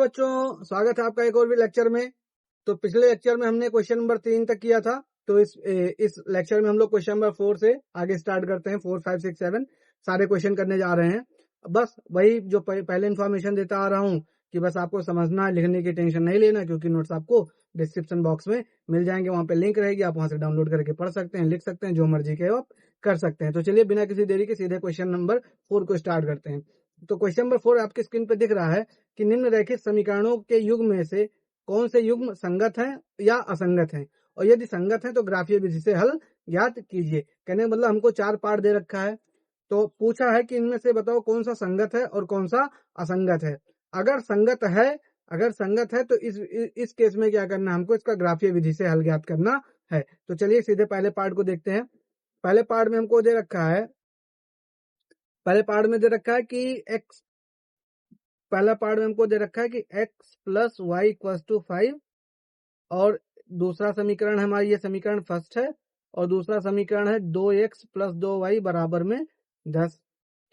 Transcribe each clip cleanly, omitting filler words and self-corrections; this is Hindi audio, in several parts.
बच्चों, स्वागत है आपका एक और भी लेक्चर में। तो पिछले लेक्चर में हमने क्वेश्चन नंबर 3 तक किया था। तो इस लेक्चर में हम लोग क्वेश्चन नंबर 4 से आगे स्टार्ट करते हैं। 4, 5, 6, 7 सारे क्वेश्चन करने जा रहे हैं। बस वही जो पहले इन्फॉर्मेशन देता आ रहा हूँ कि बस आपको समझना है, लिखने की टेंशन नहीं लेना, क्योंकि नोट्स आपको डिस्क्रिप्शन बॉक्स में मिल जाएंगे। वहां पे लिंक रहेगी, आप वहां से डाउनलोड करके पढ़ सकते हैं, लिख सकते हैं, जो मर्जी के आप कर सकते हैं। तो चलिए बिना किसी देरी के सीधे क्वेश्चन नंबर 4 को स्टार्ट करते हैं। तो क्वेश्चन नंबर 4 आपकी स्क्रीन पे दिख रहा है कि निम्नलिखित समीकरणों के युग्म में से कौन से युग्म संगत हैं या असंगत हैं, और यदि संगत हैं तो ग्राफीय विधि से हल ज्ञात कीजिए। कहने का मतलब हमको 4 पार्ट दे रखा है, तो पूछा है कि इनमें से बताओ कौन सा संगत है और कौन सा असंगत है। अगर संगत है तो इस केस में क्या करना है, हमको इसका ग्राफीय विधि से हल ज्ञात करना है। तो चलिए सीधे पहले पार्ट को देखते हैं। पहले पार्ट में हमको दे रखा है, पहला पार्ट में हमको दे रखा है कि x plus y equal to 5, और दूसरा समीकरण हमारी, ये समीकरण फर्स्ट है, और दूसरा समीकरण है 2x प्लस 2y बराबर में 10।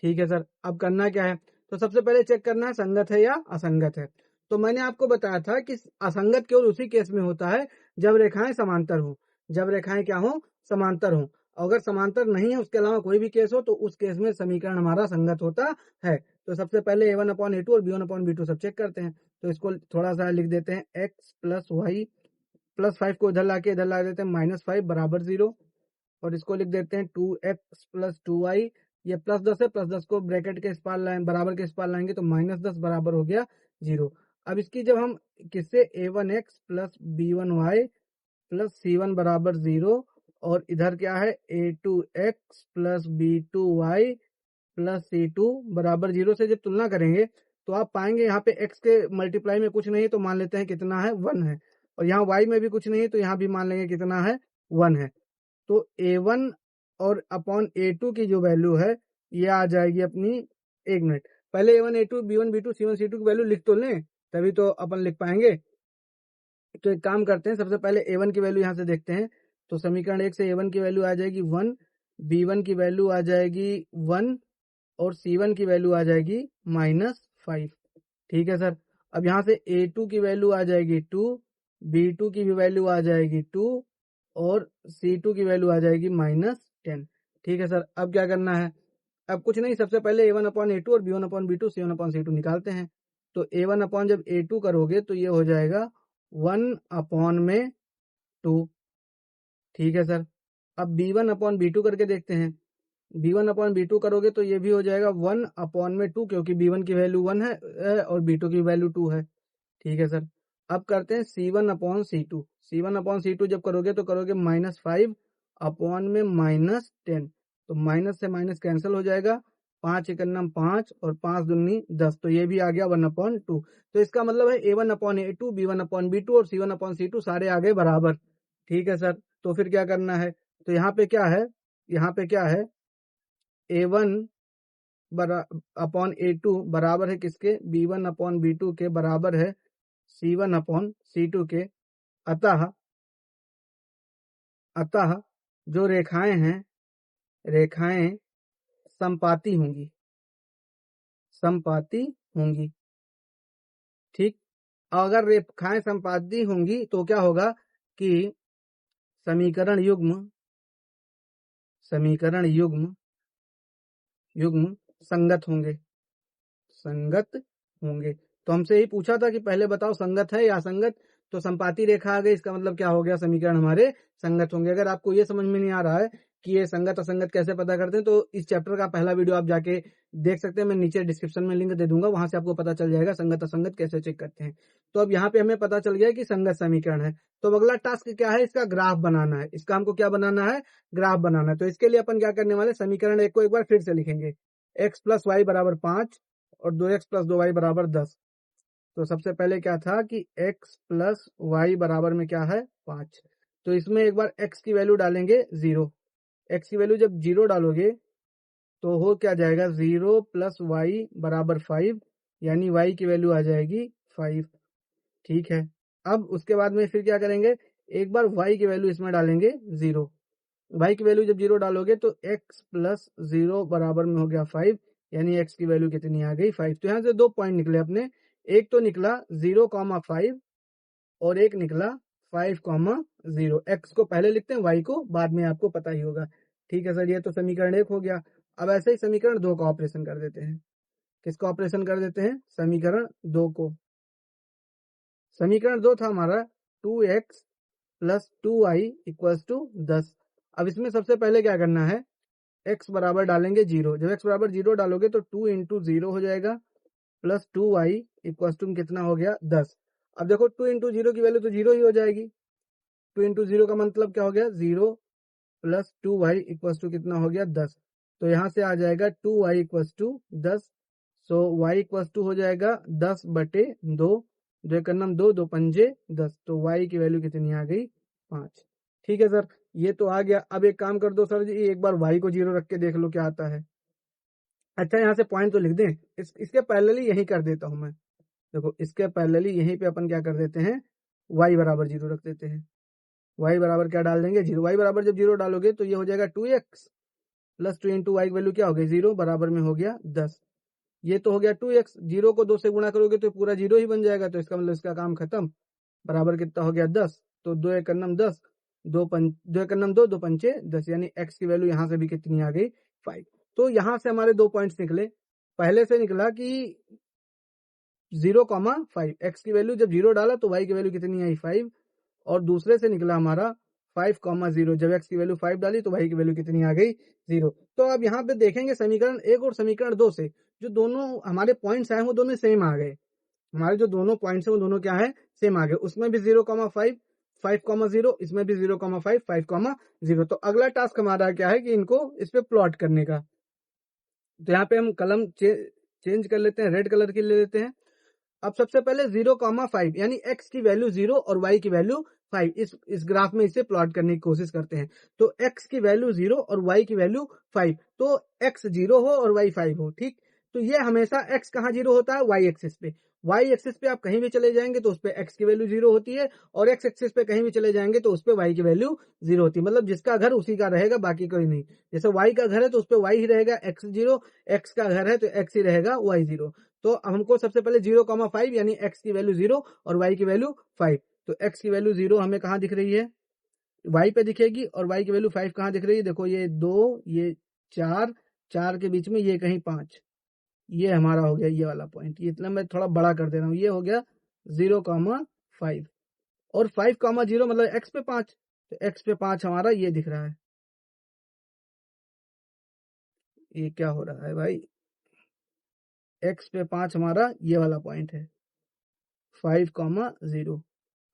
ठीक है सर, अब करना क्या है, तो सबसे पहले चेक करना है संगत है या असंगत है। तो मैंने आपको बताया था कि असंगत केवल उसी केस में होता है जब रेखाएं समांतर हो, जब रेखाएं क्या हो, समांतर हो। अगर समांतर नहीं है, उसके अलावा कोई भी केस हो, तो उस केस में समीकरण हमारा संगत होता है। तो सबसे पहले a1/a2 और b1/b2 सब चेक करते हैं। तो इसको थोड़ा सा लिख देते हैं, x प्लस वाई प्लस 5 को इधर ला देते हैं -5 बराबर 0, और इसको लिख देते हैं 2x प्लस 2y, ये प्लस 10 है, प्लस 10 को ब्रैकेट के इस पार लाएं, बराबर के इस पार लाएंगे तो -10 बराबर हो गया 0। अब इसकी जब हम किससे a1x plus b1y plus c1 बराबर 0, और इधर क्या है a2x plus b2y plus c2 बराबर 0 से जब तुलना करेंगे तो आप पाएंगे यहाँ पे x के मल्टीप्लाई में कुछ नहीं, तो मान लेते हैं कितना है, 1 है, और यहाँ y में भी कुछ नहीं, तो यहाँ भी मान लेंगे कितना है, 1 है। तो a1 और अपॉन a2 की जो वैल्यू है ये आ जाएगी अपनी, एक मिनट, पहले a1 a2 b1 b2 c1 c2 की वैल्यू लिख तो लें, तभी तो अपन लिख पाएंगे। तो एक काम करते हैं, सबसे पहले a1 की वैल्यू यहाँ से देखते हैं। तो समीकरण 1 से a1 की वैल्यू आ जाएगी 1, b1 की वैल्यू आ जाएगी 1, और c1 की वैल्यू आ जाएगी -5। ठीक है सर, अब यहाँ से a2 की वैल्यू आ जाएगी 2, b2 की भी वैल्यू आ जाएगी 2, और c2 की वैल्यू आ जाएगी -10। ठीक है सर, अब क्या करना है, अब कुछ नहीं, सबसे पहले a1/a2 और b1/b2 c1/c2 निकालते हैं। तो a1 जब a2 करोगे तो ये हो जाएगा 1/2। ठीक है सर, अब b1/b2 करके देखते हैं। b1/b2 करोगे तो ये भी हो जाएगा 1/2, क्योंकि b1 की वैल्यू 1 है और b2 की वैल्यू 2 है। ठीक है सर, अब करते हैं c1/c2। c1/c2 जब करोगे तो करोगे -5 अपॉन में -10, तो माइनस से माइनस कैंसिल हो जाएगा, 5 एकन्नम 5 और 5 दूनी 10, तो ये भी आ गया 1/2। तो इसका मतलब है a1/a2, b1/b2 और c1/c2 सारे आ गए बराबर। ठीक है सर, तो फिर क्या करना है, तो यहाँ पे क्या है, a1 अपॉन a2 बराबर है किसके, b1/b2 के बराबर है c1/c2 के। अतः जो रेखाएं हैं, रेखाएं समपाती होंगी। ठीक, अगर रेखाएं समपाती होंगी तो क्या होगा कि समीकरण युग्म संगत होंगे। तो हमसे यही पूछा था कि पहले बताओ संगत है या असंगत, तो संपाती रेखा आ गई, इसका मतलब क्या हो गया, समीकरण हमारे संगत होंगे। अगर आपको ये समझ में नहीं आ रहा है कि ये संगत असंगत कैसे पता करते हैं, तो इस चैप्टर का पहला वीडियो आप जाके देख सकते हैं, मैं नीचे डिस्क्रिप्शन में लिंक दे दूंगा, वहां से आपको पता चल जाएगा संगत असंगत कैसे चेक करते हैं। तो अब यहाँ पे हमें पता चल गया कि संगत समीकरण है। तो अब अगला टास्क क्या है, इसका ग्राफ बनाना है। इसका हमको क्या बनाना है, ग्राफ बनाना है। तो इसके लिए अपन क्या करने वाले, समीकरण एक को एक बार फिर से लिखेंगे, x प्लस वाई बराबर 5 और 2x प्लस 2y बराबर 10। तो सबसे पहले क्या था कि x प्लस वाई बराबर में क्या है, 5। तो इसमें एक बार x की वैल्यू डालेंगे 0। x की वैल्यू जब 0 डालोगे तो हो क्या जाएगा, 0 प्लस वाई बराबर 5, यानी y की वैल्यू आ जाएगी 5। ठीक है, अब उसके बाद में फिर क्या करेंगे, एक बार y की वैल्यू इसमें डालेंगे 0। y की वैल्यू जब 0 डालोगे तो x प्लस 0 बराबर में हो गया 5, यानी x की वैल्यू कितनी आ गई, 5। तो यहाँ से 2 पॉइंट निकले अपने, एक तो निकला 0,5 और एक निकला 5,0। एक्स को पहले लिखते हैं, वाई को बाद में, आपको पता ही होगा। ठीक है सर, ये तो समीकरण 1 हो गया। अब ऐसे ही समीकरण 2 का ऑपरेशन कर देते हैं। किसका ऑपरेशन कर देते हैं? समीकरण 2 को। समीकरण 2 था हमारा 2x plus 2y equal to 10। अब इसमें सबसे पहले क्या करना है, x बराबर डालेंगे 0। जब x बराबर 0 डालोगे तो 2 इंटू 0 हो जाएगा प्लस 2y इक्वल टू कितना हो गया 10। अब देखो 2 इंटू 0 की वैल्यू तो 0 ही हो जाएगी। 2 इंटू 0 का मतलब क्या हो गया 0 प्लस 2y इक्वल टू कितना हो गया 10। तो यहाँ से आ जाएगा 2y equal to 10। So y equal to हो जाएगा 10/2। 2 एक नम 2, 2 पंजे 10। तो y की वैल्यू कितनी आ गई 5। ठीक है सर, ये तो आ गया। अब एक काम कर दो सर जी, एक बार y को 0 रख के देख लो क्या आता है। अच्छा यहाँ से पॉइंट तो लिख दें, इसके पैरेलली यही कर देता हूं मैं। देखो इसके पैरेलली यहीं पे अपन क्या कर देते हैं, y बराबर 0 रख देते हैं। y बराबर क्या डाल देंगे 0। y बराबर जब 0 डालोगे तो ये हो जाएगा 2x प्लस 2 इंटू वाई की वैल्यू क्या हो गई 0 बराबर में हो गया 10। ये तो हो गया 2x, 0 को 2 से गुणा करोगे तो पूरा 0 ही बन जाएगा। तो इसका मतलब इसका काम खत्म। बराबर कितना हो गया 10। तो 2 एक 10, 2 एक 2, 2 पंचे 10, यानी x की वैल्यू यहाँ से भी कितनी आ गई 5। तो यहाँ से हमारे 2 पॉइंट्स निकले। पहले से निकला कि 0,5, x की वैल्यू जब 0 डाला तो y की वैल्यू कितनी आई 5। और दूसरे से निकला हमारा 5,0, जब x की वैल्यू 5 डाली तो y की वैल्यू कितनी आ गई 0। तो अब यहाँ पे देखेंगे समीकरण 1 और समीकरण 2 से जो दोनों हमारे पॉइंट्स आए वो दोनों सेम आ गए। हमारे जो दोनों पॉइंट्स है वो दोनों क्या है सेम आ गए। उसमें भी 0,5, 5,0, इसमें भी 0,5, 5,0। तो अगला टास्क हमारा क्या है कि इनको इस पे प्लॉट करने का। तो यहाँ पे हम कलम चेंज कर लेते हैं, रेड कलर की ले लेते हैं। अब सबसे पहले 0,5 यानी x की वैल्यू 0 और y की वैल्यू 5, इस ग्राफ में इसे प्लॉट करने की कोशिश करते हैं। तो x की वैल्यू 0 और y की वैल्यू 5, तो x 0 हो और y 5 हो। ठीक, तो ये हमेशा x कहाँ 0 होता है, y एक्सिस पे। y एक्सिस पे आप कहीं भी चले जाएंगे तो उस पे x की वैल्यू 0 होती है, और x एक्सिस पे कहीं भी चले जाएंगे तो उस पे y की वैल्यू 0 होती है। मतलब जिसका घर उसी का रहेगा, बाकी कोई नहीं। जैसे y का घर है तो उस पे y ही रहेगा, x 0, x का घर है तो x ही रहेगा, y 0। तो हमको सबसे पहले 0,5 यानी x की वैल्यू 0 और y की वैल्यू 5। तो x की वैल्यू 0 हमें कहाँ दिख रही है, y पे दिखेगी, और y की वैल्यू 5 कहाँ दिख रही है, देखो ये 2, ये 4, 4 के बीच में ये कहीं 5। ये हमारा हो गया ये वाला पॉइंट। ये इतना मैं थोड़ा बड़ा कर दे रहा हूँ, ये हो गया 0,5 और 5,0 मतलब x पे 5। तो x पे 5 हमारा ये दिख रहा है। ये क्या हो रहा है भाई, x पे 5 हमारा ये वाला पॉइंट है 5,0।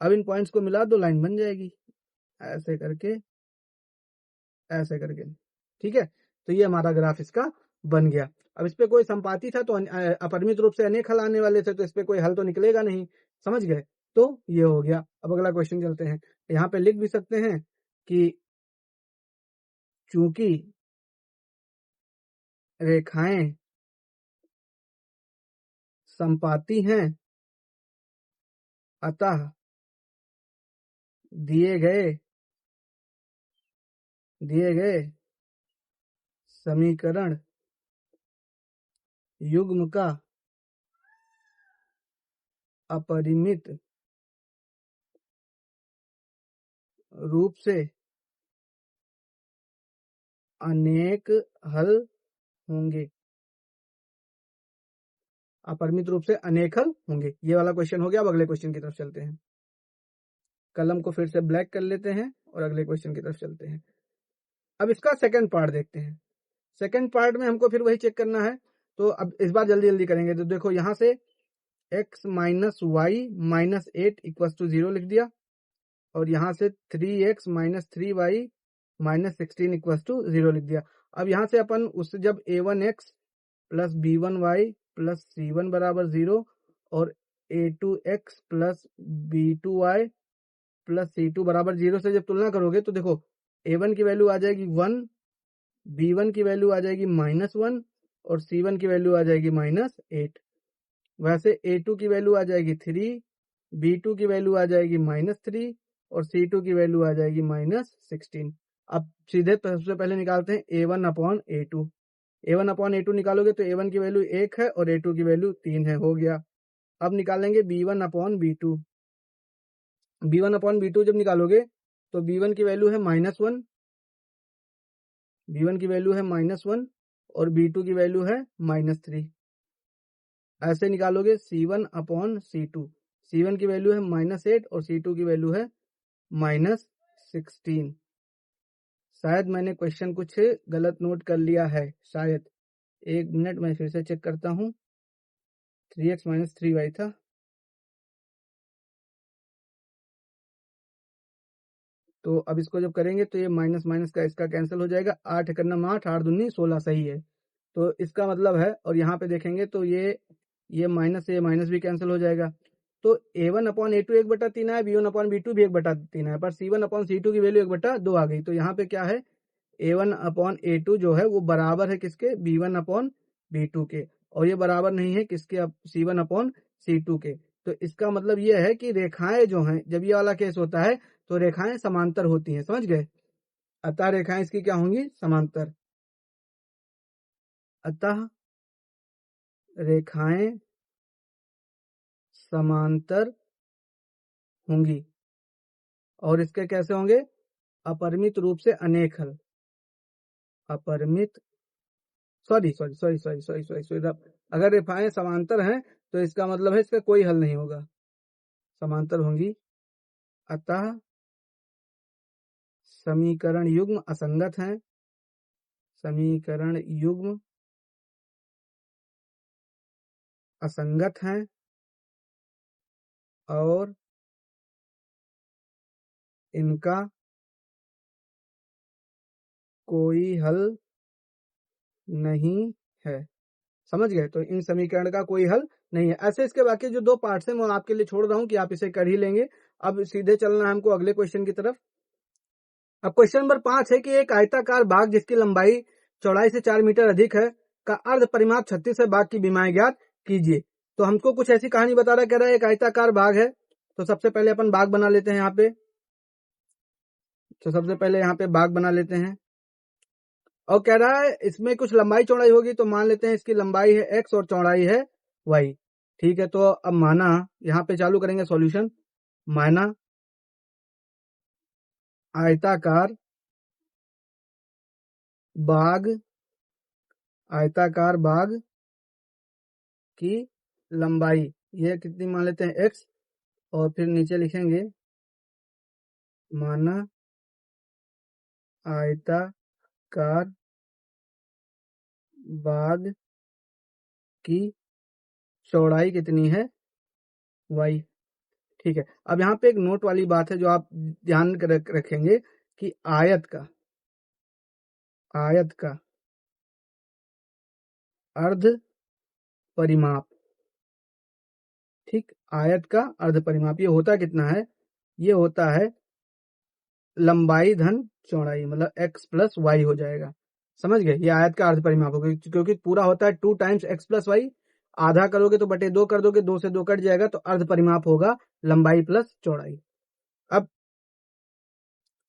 अब इन पॉइंट्स को मिला दो, लाइन बन जाएगी ऐसे करके, ऐसे करके। ठीक है, तो ये हमारा ग्राफ इसका बन गया। अब इस पे कोई संपाती था तो अपरिमित रूप से अनेक हल आने वाले थे, तो इस पे कोई हल तो निकलेगा नहीं, समझ गए। तो ये हो गया। अब अगला क्वेश्चन चलते हैं। यहाँ पे लिख भी सकते हैं कि चूंकि रेखाएं संपाती हैं अतः दिए गए समीकरण युग्म का अपरिमित रूप से अनेक हल होंगे। अपरिमित रूप से अनेक हल होंगे, ये वाला क्वेश्चन हो गया। अब अगले क्वेश्चन की तरफ चलते हैं। कलम को फिर से ब्लैक कर लेते हैं और अगले क्वेश्चन की तरफ चलते हैं। अब इसका सेकंड पार्ट देखते हैं। सेकंड पार्ट में हमको फिर वही चेक करना है। तो अब इस बार जल्दी जल्दी करेंगे। तो देखो यहाँ से x minus y minus 8 equal to 0 लिख दिया, और यहाँ से 3x minus 3y minus 16 equal to 0 लिख दिया। अब यहाँ से अपन उससे जब a1x plus b1y plus c1 बराबर 0 और a2x plus b2y plus c2 बराबर 0 से जब तुलना करोगे तो देखो a1 की वैल्यू आ जाएगी 1, b1 की वैल्यू आ जाएगी -1 और c1 की वैल्यू आ जाएगी -8। वैसे a2 की वैल्यू आ जाएगी 3, b2 की वैल्यू आ जाएगी -3 और c2 की वैल्यू आ जाएगी -16। अब सीधे सबसे पहले निकालते हैं a1 अपॉन a2 निकालोगे तो a1 की वैल्यू 1 है और a2 की वैल्यू 3 है, हो गया। अब निकालेंगे b1 upon b2। b1 upon b2 जब निकालोगे तो b1 की वैल्यू है -1, b1 की वैल्यू है -1 और b2 की वैल्यू है -3। ऐसे निकालोगे c1 अपॉन c2, c1 की वैल्यू है -8 और c2 की वैल्यू है -16। शायद मैंने क्वेश्चन कुछ गलत नोट कर लिया है, शायद। एक मिनट मैं फिर से चेक करता हूँ। 3x - 3y था। तो अब इसको जब करेंगे तो ये माइनस माइनस का इसका कैंसिल हो जाएगा। 8 एकम 8, 8 दूनी 16 सही है। तो इसका मतलब है, और यहाँ पे देखेंगे तो ये माइनस से ये माइनस भी कैंसिल हो जाएगा। तो a1 अपॉन a2 1/3 है, b1 अपॉन b2 भी 1/3 है, पर c1 अपॉन c2 की वैल्यू 1/2 आ गई। तो यहाँ पे क्या है, a1 अपॉन a2 जो है वो बराबर है किसके, b1 अपॉन b2 के, और ये बराबर नहीं है किसके, c1 अपॉन c2 के। तो इसका मतलब ये है कि रेखाएं जो हैं, जब ये वाला केस होता है तो रेखाएं समांतर होती हैं, समझ गए। अतः रेखाएं इसकी क्या होंगी, समांतर। अतः रेखाएं समांतर होंगी। और इसके कैसे होंगे, अपरिमित रूप से अनेक हल। अपरिमित सॉरी, अगर रेखाएं समांतर हैं तो इसका मतलब है इसका कोई हल नहीं होगा, समांतर होंगी। अतः समीकरण युग्म असंगत हैं, समीकरण युग्म असंगत हैं और इनका कोई हल नहीं है। समझ गए। तो इन समीकरण का कोई हल नहीं है। ऐसे इसके बाकी जो दो पार्ट्स हैं मैं आपके लिए छोड़ रहा हूं कि आप इसे कर ही लेंगे। अब सीधे चलना है हमको अगले क्वेश्चन की तरफ। अब क्वेश्चन नंबर 5 है कि एक आयताकार बाग जिसकी लंबाई चौड़ाई से 4 मीटर अधिक है का अर्ध परिमाप 36 है, बाग की विमाएं ज्ञात कीजिए। तो हमको कुछ ऐसी कहानी बता रहा, कह रहा है एक आयताकार बाग है। तो सबसे पहले अपन बाग बना लेते हैं यहाँ पे। तो सबसे पहले यहाँ पे बाग बना लेते हैं और कह रहा है इसमें कुछ लंबाई चौड़ाई होगी। तो मान लेते हैं इसकी लंबाई है x और चौड़ाई है y। ठीक है, तो अब माना, यहाँ पे चालू करेंगे सॉल्यूशन। माना आयताकार बाग, आयताकार बाग की लंबाई ये कितनी मान लेते हैं x, और फिर नीचे लिखेंगे माना आयताकार बाग की चौड़ाई कितनी है y। ठीक है, अब यहाँ पे एक नोट वाली बात है जो आप ध्यान रखेंगे कि आयत का अर्ध परिमाप, ठीक, आयत का अर्ध परिमाप ये होता कितना है, ये होता है लंबाई धन चौड़ाई, मतलब x प्लस वाई हो जाएगा। समझ गए, ये आयत का अर्ध परिमाप होगा क्योंकि पूरा होता है 2 टाइम्स x प्लस वाई। आधा करोगे तो बटे 2 कर दोगे, 2 से 2 कट जाएगा, तो अर्ध परिमाप होगा लंबाई प्लस चौड़ाई। अब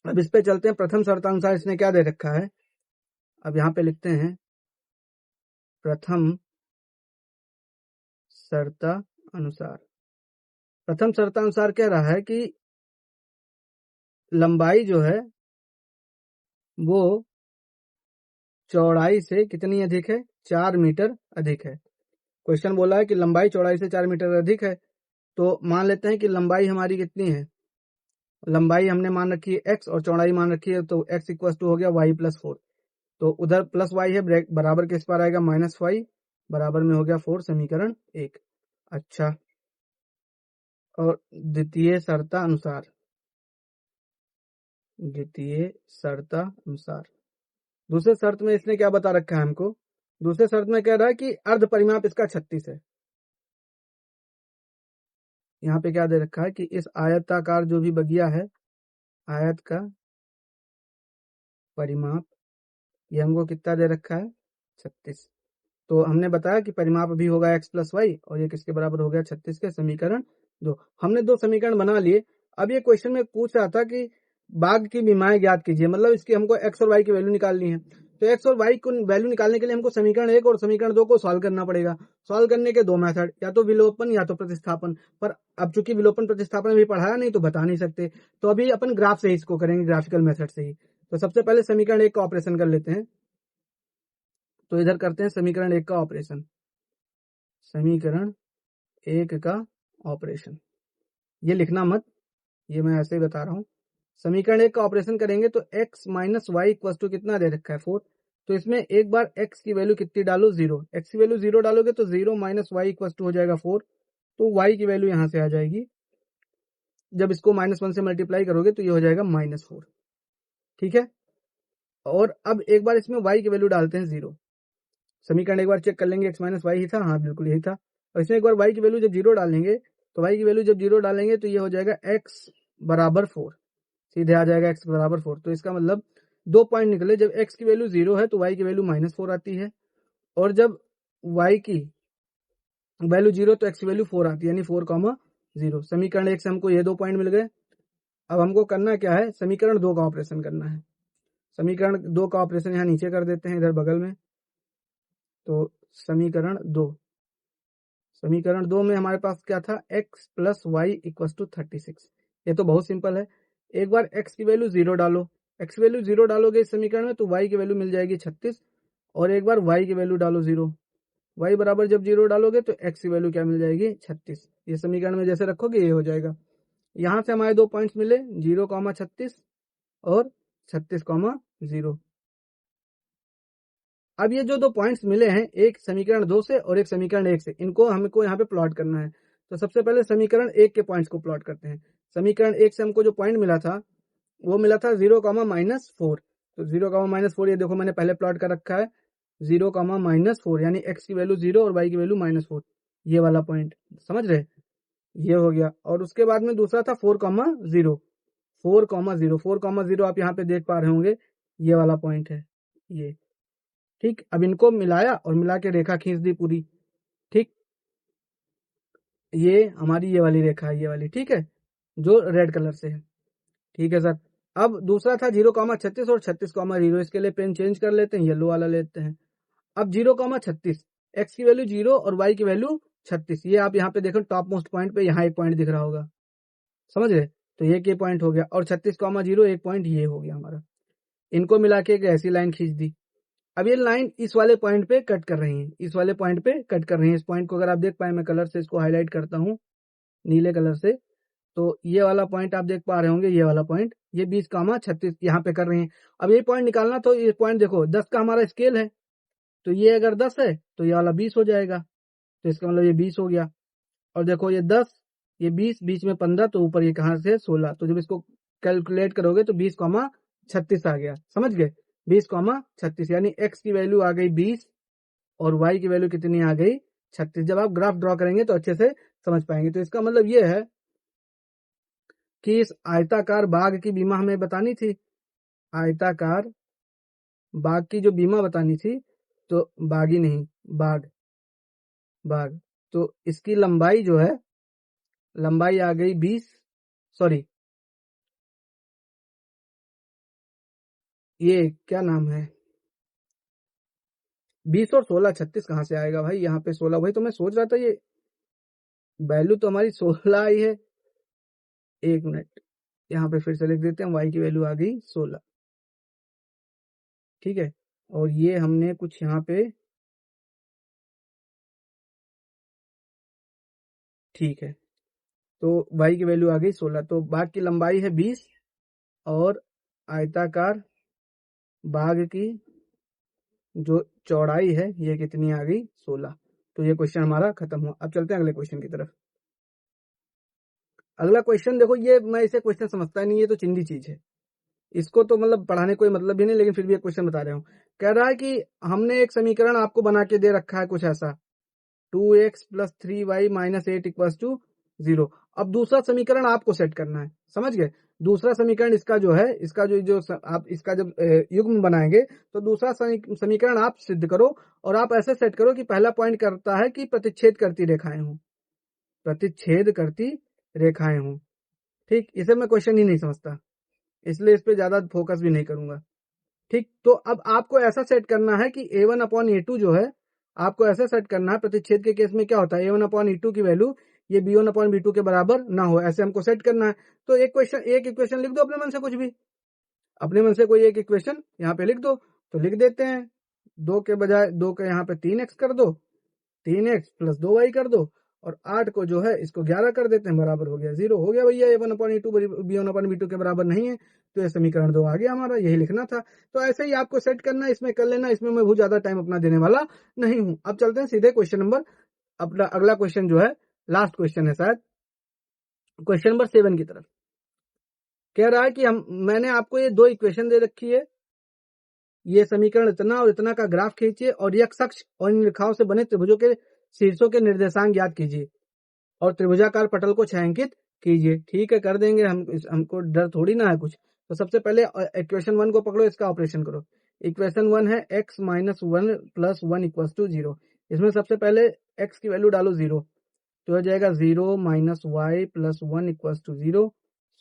इस पे चलते हैं। प्रथम शर्तानुसार इसने क्या दे रखा है, अब यहाँ पे लिखते हैं प्रथम शर्तानुसार। प्रथम शर्तानुसार कह रहा है कि लंबाई जो है वो चौड़ाई से कितनी अधिक है, 4 मीटर अधिक है। क्वेश्चन बोला है कि लंबाई चौड़ाई से 4 मीटर अधिक है। तो मान लेते हैं कि लंबाई हमारी कितनी है, लंबाई हमने मान रखी है x और चौड़ाई मान रखी है, तो x इक्वल टू हो गया y प्लस 4। तो उधर प्लस वाई है, बराबर किस पर आएगा, माइनस वाई, बराबर में हो गया 4, समीकरण 1। अच्छा, और द्वितीय शर्तानुसार, दूसरे शर्त में इसने क्या बता रखा है हमको, दूसरे शर्त में कह रहा है कि अर्ध परिमाप इसका 36 है। यहाँ पे क्या दे रखा है कि इस आयताकार जो भी बगिया है, आयत का परिमाप ये हमको कितना दे रखा है, 36। तो हमने बताया कि परिमाप भी होगा x प्लस वाई, और ये किसके बराबर हो गया, 36 के, समीकरण 2। हमने 2 समीकरण बना लिए। अब ये क्वेश्चन में पूछ रहा था कि बाग की विमाएं ज्ञात कीजिए, मतलब इसकी हमको x और y की वैल्यू निकालनी है। तो एक्स और वाई को वैल्यू निकालने के लिए हमको समीकरण 1 और समीकरण 2 को सॉल्व करना पड़ेगा। सॉल्व करने के दो मेथड, या तो विलोपन या तो प्रतिस्थापन। पर अब चूंकि विलोपन प्रतिस्थापन अभी पढ़ाया नहीं तो बता नहीं सकते, तो अभी अपन ग्राफ से ही इसको करेंगे, ग्राफिकल मेथड से ही। तो सबसे पहले समीकरण 1 का ऑपरेशन कर लेते हैं। तो इधर करते हैं समीकरण 1 का ऑपरेशन। समीकरण 1 का ऑपरेशन, ये लिखना मत, ये मैं ऐसे ही बता रहा हूँ। समीकरण 1 का ऑपरेशन करेंगे तो x minus y equal to कितना दे रखा है 4। तो इसमें एक बार x की वैल्यू कितनी डालो 0, x की वैल्यू 0 डालोगे तो 0 माइनस वाई इक्वल टू हो जाएगा 4। तो y की वैल्यू यहाँ से आ जाएगी, जब इसको -1 से मल्टीप्लाई करोगे तो ये हो जाएगा -4। ठीक है, और अब एक बार इसमें y की वैल्यू डालते हैं 0। समीकरण एक बार चेक कर लेंगे, x माइनस वाई ही था, हाँ बिल्कुल यही था। और इसमें एक बार y की वैल्यू जब 0 डालेंगे तो y की वैल्यू जब 0 डालेंगे तो ये हो जाएगा x बराबर 4, सीधे आ जाएगा x बराबर 4। तो इसका मतलब 2 पॉइंट निकले, जब x की वैल्यू 0 है तो y की वैल्यू -4 आती है, और जब y की वैल्यू 0 तो x की वैल्यू 4 आती है, यानी 4,0। समीकरण 1 से हमको ये 2 पॉइंट मिल गए। अब हमको करना क्या है, समीकरण 2 का ऑपरेशन करना है। समीकरण 2 का ऑपरेशन यहाँ नीचे कर देते हैं, इधर बगल में। तो समीकरण 2 में हमारे पास क्या था, x plus y equal to 36। ये तो बहुत सिंपल है। एक बार x की वैल्यू 0 डालो, x की वैल्यू 0 डालोगे इस समीकरण में तो y की वैल्यू मिल जाएगी 36, और एक बार y की वैल्यू डालो 0, y बराबर जब 0 डालोगे तो x की वैल्यू क्या मिल जाएगी 36। ये समीकरण में जैसे रखोगे ये हो जाएगा। यहाँ से हमारे 2 पॉइंट्स मिले, 0,36 और 36,0। अब ये जो 2 पॉइंट्स मिले हैं, एक समीकरण 2 से और एक समीकरण 1 से, इनको हमको यहाँ पे प्लॉट करना है। तो सबसे पहले समीकरण 1 के पॉइंट्स को प्लॉट करते हैं। समीकरण 1 से हमको जो पॉइंट मिला था वो मिला था 0,-4। तो 0,-4 ये देखो मैंने पहले प्लॉट कर रखा है, 0,-4 यानी x की वैल्यू 0 और y की वैल्यू -4, ये वाला पॉइंट समझ रहे, ये हो गया। और उसके बाद में दूसरा था 4,0, 4,0 आप यहाँ पे देख पा रहे होंगे, ये वाला पॉइंट है ये। ठीक, अब इनको मिलाया और मिला के रेखा खींच दी पूरी। ठीक, ये हमारी ये वाली रेखा है, ये वाली, ठीक है, जो रेड कलर से है। ठीक है सर। अब दूसरा था 0,36 और 36,0, इसके लिए पेन चेंज कर लेते हैं, येलो वाला लेते हैं। अब 0,36, x की वैल्यू 0 और y की वैल्यू 36, ये आप यहाँ पे देखो टॉप मोस्ट पॉइंट पे यहाँ एक पॉइंट दिख रहा होगा, समझ गए। तो ये के पॉइंट हो गया, और 36,0 एक पॉइंट ये हो गया हमारा। इनको मिला के एक ऐसी लाइन खींच दी। अब ये लाइन इस वाले पॉइंट पे कट कर रही है, इस वाले पॉइंट पे कट कर रही है। इस पॉइंट को अगर आप देख पाए, मैं कलर से इसको हाईलाइट करता हूँ नीले कलर से, तो ये वाला पॉइंट आप देख पा रहे होंगे, ये वाला पॉइंट, ये 20,36 यहाँ पे कर रहे हैं। अब ये पॉइंट निकालना, तो ये पॉइंट देखो 10 का हमारा स्केल है, तो ये अगर 10 है तो ये वाला 20 हो जाएगा, तो इसका मतलब ये 20 हो गया। और देखो ये 10, ये 20, बीच में 15, तो ऊपर ये कहाँ से 16। तो जब इसको कैलकुलेट करोगे तो 20,36 आ गया, समझ गए, 20,36, यानी x की वैल्यू आ गई 20 और y की वैल्यू कितनी आ गई 36। जब आप ग्राफ ड्रॉ करेंगे तो अच्छे से समझ पाएंगे। तो इसका मतलब ये है कि इस आयताकार बाग की बीमा हमें बतानी थी, आयताकार बाग की जो बीमा बतानी थी, तो बागी नहीं, बाग, बाग। तो इसकी लंबाई जो है, लंबाई आ गई 20, सॉरी ये क्या नाम है, 20 और 16, 36 कहाँ से आएगा भाई, यहाँ पे 16, भाई तो मैं सोच रहा था ये वैल्यू तो हमारी 16 आई है। एक मिनट, यहाँ पे फिर से लिख देते हैं, y की वैल्यू आ गई 16, ठीक है। और ये हमने कुछ यहाँ पे, ठीक है, तो y की वैल्यू आ गई 16। तो बाग की लंबाई है 20 और आयताकार बाग की जो चौड़ाई है ये कितनी आ गई 16। तो ये क्वेश्चन हमारा खत्म हुआ। अब चलते हैं अगले क्वेश्चन की तरफ। अगला क्वेश्चन देखो, ये मैं इसे क्वेश्चन समझता नहीं, ये तो चिंदी चीज है, इसको तो मतलब पढ़ाने कोई मतलब भी नहीं, लेकिन फिर भी एक क्वेश्चन बता रहा हूँ। कह रहा है कि हमने एक समीकरण आपको बना के दे रखा है कुछ ऐसा, 2x + 3y - 8 = 0। अब दूसरा समीकरण आपको सेट करना है, समझ गए। दूसरा समीकरण इसका जो है, इसका जो आप इसका जब युग्म बनाएंगे तो दूसरा समीकरण आप सिद्ध करो, और आप ऐसे सेट करो कि पहला पॉइंट करता है कि प्रतिच्छेद करती रेखाएं हों, प्रतिच्छेद करती रेखाएं हों। ठीक, इसे मैं क्वेश्चन ही नहीं समझता, इसलिए इस पे ज्यादा फोकस भी नहीं करूंगा। ठीक, तो अब आपको ऐसा सेट करना है कि a1/a2 जो है आपको ऐसा सेट करना है, प्रतिच्छेद के केस में क्या होता है a1/a2 की वैल्यू ये b1/b2 के बराबर ना हो, ऐसे हमको सेट करना है। तो एक इक्वेशन लिख दो अपने मन से, कुछ भी अपने मन से कोई एक इक्वेशन यहाँ पे लिख दो। तो लिख देते हैं, 2 के बजाय 2 के यहाँ पे 3x कर दो, 3x प्लस 2y कर दो, और 8 को जो है इसको 11 कर देते हैं, बराबर हो गया 0। हो गया भैया, a1/a2 b1/b2 के बराबर नहीं है, तो ये समीकरण 2 आ गया हमारा, यही लिखना था। तो ऐसे ही आपको सेट करना, इसमें कर लेना, इसमें मैं बहुत ज्यादा टाइम अपना देने वाला नहीं हूं। अब चलते हैं सीधे क्वेश्चन नंबर, अपना अगला क्वेश्चन जो है लास्ट क्वेश्चन है शायद, क्वेश्चन नंबर 7 की तरफ। कह रहा है कि मैंने आपको ये 2 इक्वेशन दे रखी है, ये समीकरण इतना और इतना का ग्राफ खींचिए और x अक्ष और इन रेखाओं से बने त्रिभुजों के शीर्षों के निर्देशांक ज्ञात कीजिए और त्रिभुजाकार पटल को छायांकित कीजिए। ठीक है, कर देंगे हम, हमको डर थोड़ी ना है कुछ। तो सबसे पहले इक्वेशन 1 को पकड़ो, इसका ऑपरेशन करो। इक्वेशन 1 है x - 1 + 1 = 0। इसमें सबसे पहले x की वैल्यू डालो 0, तो हो जाएगा 0 - y + 1 = 0।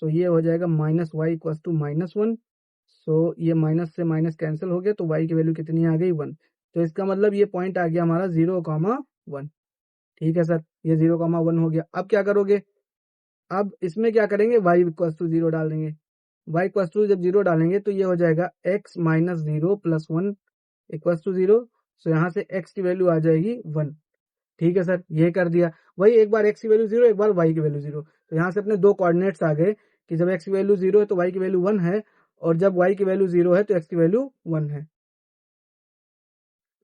सो ये हो जाएगा -y = -1। सो ये माइनस से माइनस कैंसिल हो गया, तो y की वैल्यू कितनी आ गई 1। तो इसका मतलब ये पॉइंट आ गया हमारा 0,1। ठीक है सर, ये 0,1 हो गया। अब क्या करोगे, अब इसमें क्या करेंगे, y = 0 डाल देंगे। y = जब 0 डालेंगे तो ये हो जाएगा x - 0 + 1 = 0। सो यहाँ से x की वैल्यू आ जाएगी 1। ठीक है सर, ये कर दिया। वही एक बार x की वैल्यू 0, एक बार y की वैल्यू 0। तो यहाँ से अपने 2 कोऑर्डिनेट्स आ गए कि जब x की वैल्यू 0 है तो y की वैल्यू 1 है, और जब y की वैल्यू 0 है तो x की वैल्यू 1 है।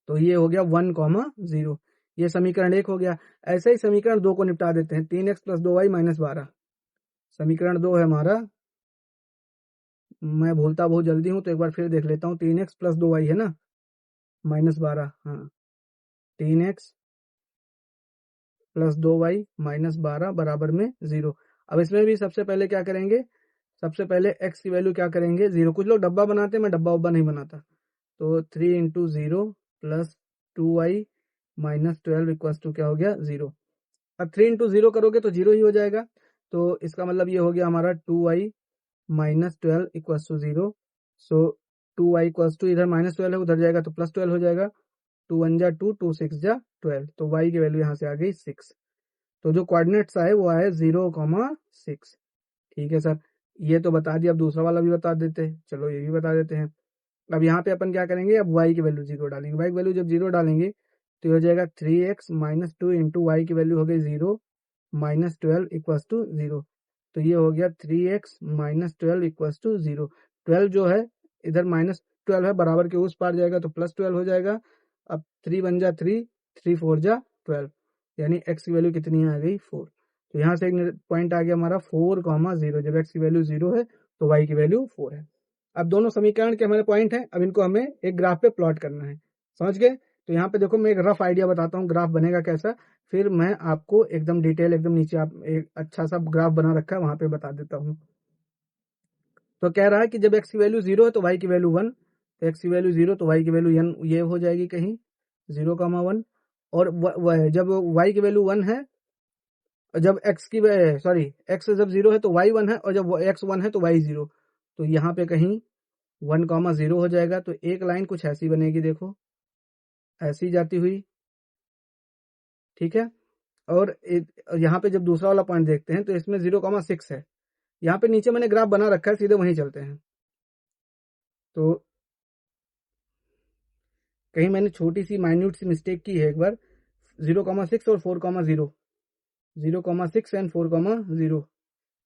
तो ये हो गया 1,0। ये समीकरण 1 हो गया। ऐसे ही समीकरण 2 को निपटा देते हैं, 3x + 2y - 12। समीकरण 2 है हमारा, मैं भूलता बहुत जल्दी हूं तो एक बार फिर देख लेता हूँ। 3x + 2y है ना, -12, हाँ, 3x + 2y - 12 बराबर में 0। अब इसमें भी सबसे पहले क्या करेंगे, सबसे पहले x की वैल्यू क्या करेंगे 0। कुछ लोग डब्बा बनाते हैं, मैं डब्बा उब्बा नहीं बनाता। तो 3 × 0 + 2y - 12 = क्या हो गया 0। अब 3 × 0 करोगे तो 0 ही हो जाएगा। तो इसका मतलब ये हो गया हमारा 2y - 12 = 0। सो 2y = इधर -12 है, उधर जाएगा तो +12 हो जाएगा। 2 1 जा 2, 2 6 जा 12। तो y की वैल्यू यहाँ से आ गई 6। तो जो कोऑर्डिनेट्स आए वो आए 0,6। ठीक है सर, ये तो बता दिया। अब दूसरा वाला भी बता देते हैं, चलो ये भी बता देते हैं। अब यहाँ पे अपन क्या करेंगे, अब y की वैल्यू 0 डालेंगे। y की वैल्यू जब 0 डालेंगे तो हो जाएगा 3x - 2 × y की वैल्यू हो गई 0 - 12 = 0। तो ये हो गया 3x - 12 = 0। 12 जो है इधर -12 है, बराबर के उस पार जाएगा तो +12 हो जाएगा। अब 3 1 जा 3, 3 4 जा 12, यानी x की वैल्यू कितनी आ गई 4। तो यहाँ से एक पॉइंट आ गया हमारा 4,0। जब x की वैल्यू 0 है तो y की वैल्यू 4 है। अब दोनों समीकरण के हमारे पॉइंट हैं, अब इनको हमें एक ग्राफ पे प्लॉट करना है। समझ गए? तो यहाँ पे देखो, मैं एक रफ आइडिया बताता हूँ ग्राफ बनेगा कैसा, फिर मैं आपको एकदम डिटेल, एकदम नीचे आप एक अच्छा सा ग्राफ बना रखा है वहां पे बता देता हूँ। तो कह रहा है कि जब x की वैल्यू 0 है तो y की वैल्यू 1, तो x की वैल्यू 0 तो y की वैल्यू ये हो जाएगी कहीं 0,1। और जब y की वैल्यू 1 है, जब x की सॉरी x जब 0 है तो y 1 है, और जब x 1 है तो y 0। तो यहाँ पे कहीं 1,0 हो जाएगा। तो एक लाइन कुछ ऐसी बनेगी, देखो ऐसी जाती हुई। ठीक है, और यहाँ पे जब दूसरा वाला पॉइंट देखते हैं तो इसमें 0,6 है। यहाँ पे नीचे मैंने ग्राफ बना रखा है, सीधे वहीं चलते हैं। तो कहीं मैंने छोटी सी माइन्यूट सी मिस्टेक की है एक बार, 0,6 और 4,0, 0,6 एंड 4,0।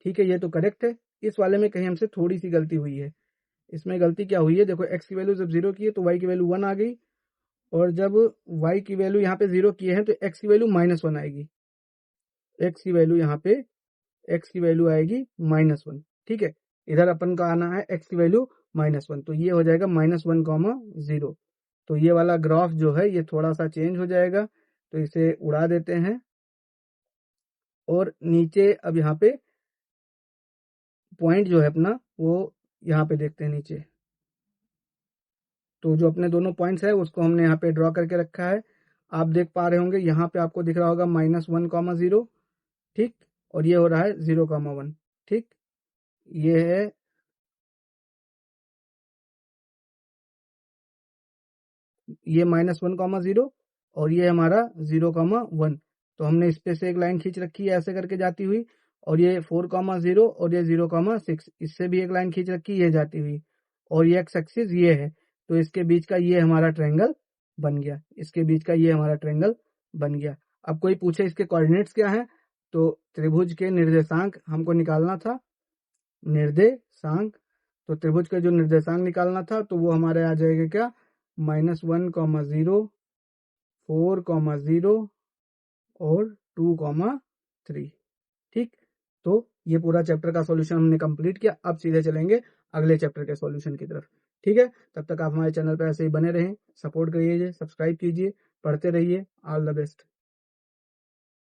ठीक है, ये तो करेक्ट है। इस वाले में कहीं हमसे थोड़ी सी गलती हुई है। इसमें गलती क्या हुई है, देखो x की वैल्यू जब 0 की है तो y की वैल्यू 1 आ गई, और जब y की वैल्यू यहाँ पे 0 किए हैं तो x की वैल्यू -1 आएगी। x की वैल्यू यहाँ पे x की वैल्यू आएगी -1। ठीक है, इधर अपन का आना है x की वैल्यू -1, तो ये हो जाएगा -1,0। तो ये वाला ग्राफ जो है ये थोड़ा सा चेंज हो जाएगा, तो इसे उड़ा देते हैं। और नीचे अब यहाँ पे पॉइंट जो है अपना वो यहाँ पे देखते हैं नीचे। तो जो अपने दोनों पॉइंट्स है उसको हमने यहाँ पे ड्रॉ करके रखा है। आप देख पा रहे होंगे, यहाँ पे आपको दिख रहा होगा -1,0। ठीक, और ये हो रहा है 0,1। ठीक, ये है ये -1,0 और ये हमारा 0,1। तो हमने इस पे से एक लाइन खींच रखी है ऐसे करके जाती हुई, और ये 4,0 और ये 0,6 इससे भी एक लाइन खींच रखी है जाती हुई, और ये एक्स एक्सिस ये है। तो इसके बीच का ये हमारा ट्रायंगल बन गया, इसके बीच का ये हमारा ट्रायंगल बन गया। अब कोई पूछे इसके कोऑर्डिनेट्स क्या हैं, तो त्रिभुज के निर्देशांक हमको निकालना था, निर्देशांक। तो त्रिभुज का जो निर्देशांक निकालना था तो वो हमारे आ जाएगा क्या, -1,0, 4,0 और 2,3। ठीक, तो ये पूरा चैप्टर का सॉल्यूशन हमने कंप्लीट किया। अब सीधे चलेंगे अगले चैप्टर के सॉल्यूशन की तरफ। ठीक है, तब तक आप हमारे चैनल पर ऐसे ही बने रहें, सपोर्ट करिए, सब्सक्राइब कीजिए, पढ़ते रहिए। All the best.